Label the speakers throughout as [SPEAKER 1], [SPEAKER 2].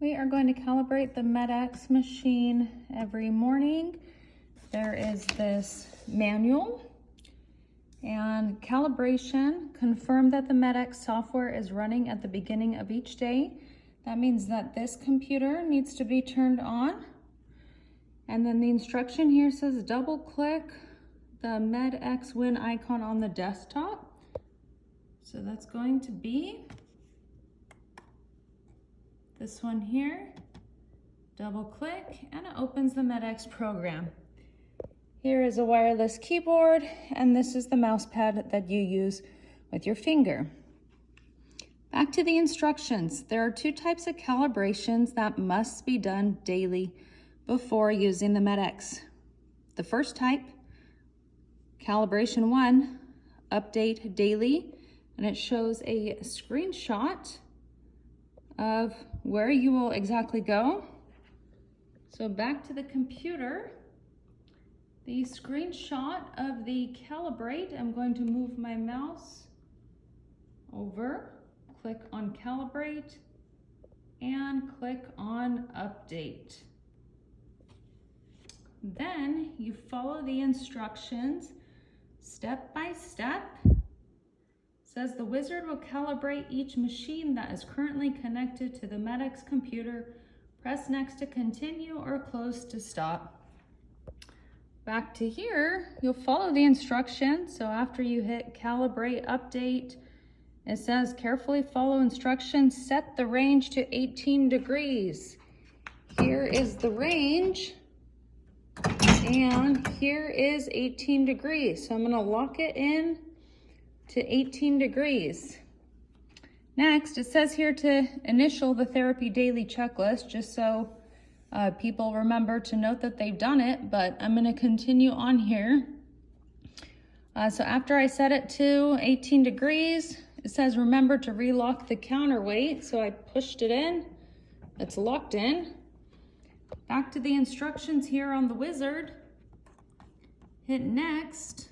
[SPEAKER 1] We are going to calibrate the MedX machine every morning. There is this manual and calibration. Confirm that the MedX software is running at the beginning of each day. That means that this computer needs to be turned on. And then the instruction here says double click the MedX Win icon on the desktop. So that's going to be this one here. Double click and it opens the MedX program. Here is a wireless keyboard and this is the mouse pad that you use with your finger. Back to the instructions. There are two types of calibrations that must be done daily before using the MedX. The first type, calibration 1, update daily, and it shows a screenshot of where you will exactly go. So back to the computer, the screenshot of the calibrate, I'm going to move my mouse over, click on calibrate, and click on update. Then you follow the instructions step by step. Says the wizard will calibrate each machine that is currently connected to the MedX computer. Press next to continue or close to stop. Back to here, you'll follow the instructions. So after you hit calibrate update, it says carefully follow instructions, set the range to 18 degrees. Here is the range. And here is 18 degrees. So I'm gonna lock it in to 18 degrees. Next, it says here to initial the therapy daily checklist, just so people remember to note that they've done it, but I'm gonna continue on here. So after I set it to 18 degrees, it says remember to relock the counterweight. So I pushed it in, it's locked in. Back to the instructions here on the wizard. Hit next.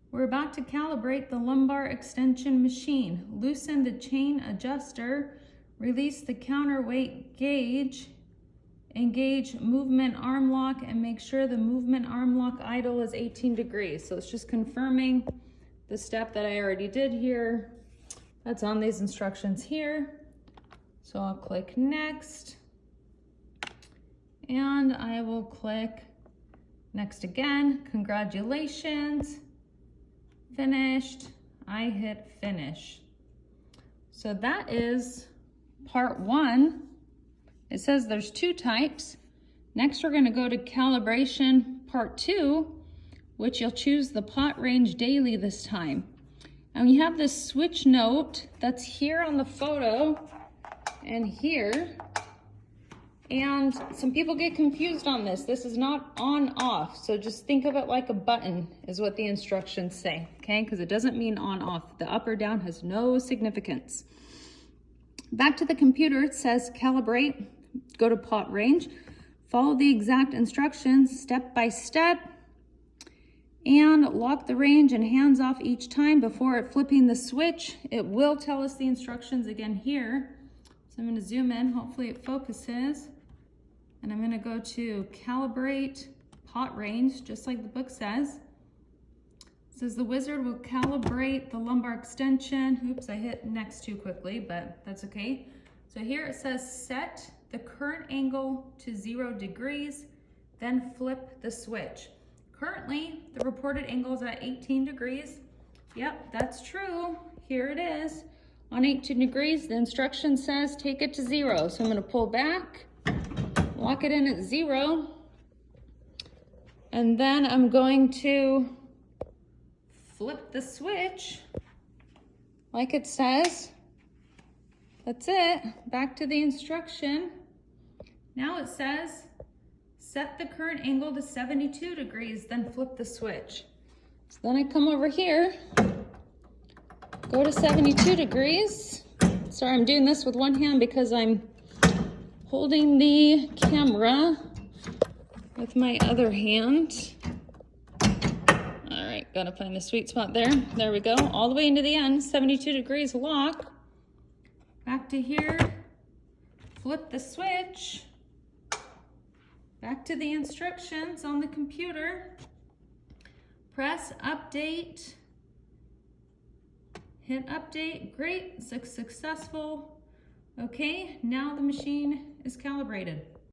[SPEAKER 1] We're about to calibrate the lumbar extension machine. Loosen the chain adjuster, release the counterweight gauge, engage movement arm lock, and make sure the movement arm lock idle is 18 degrees. So it's just confirming the step that I already did here. That's on these instructions here. So I'll click next, and I will click next again. Congratulations. Finished. I hit finish. So that is part 1. It says there's 2 types. Next we're going to go to calibration part 2, which you'll choose the pot range daily this time. And you have this switch note that's here on the photo and here. And some people get confused on this. This is not on off. So just think of it like a button is what the instructions say, okay? Because it doesn't mean on off. The up or down has no significance. Back to the computer, it says calibrate, go to pot range, follow the exact instructions step by step, and lock the range and hands off each time before flipping the switch. It will tell us the instructions again here. So I'm going to zoom in, hopefully it focuses. And I'm going to go to calibrate pot range, just like the book says. It says the wizard will calibrate the lumbar extension. Oops, I hit next too quickly, but that's okay. So here it says set the current angle to 0 degrees, then flip the switch. Currently, the reported angle is at 18 degrees. Yep, that's true. Here it is. On 18 degrees, the instruction says take it to 0. So I'm going to pull back, lock it in at 0, and then I'm going to flip the switch like it says. That's it. Back to the instruction. Now it says set the current angle to 72 degrees, then flip the switch. So then I come over here, go to 72 degrees. Sorry, I'm doing this with one hand because I'm holding the camera with my other hand. All right, gotta find the sweet spot there. There we go, all the way into the end, 72 degrees lock. Back to here, flip the switch back to the instructions on the computer. Press update. Hit update. Great, successful. Okay, now the machine is calibrated.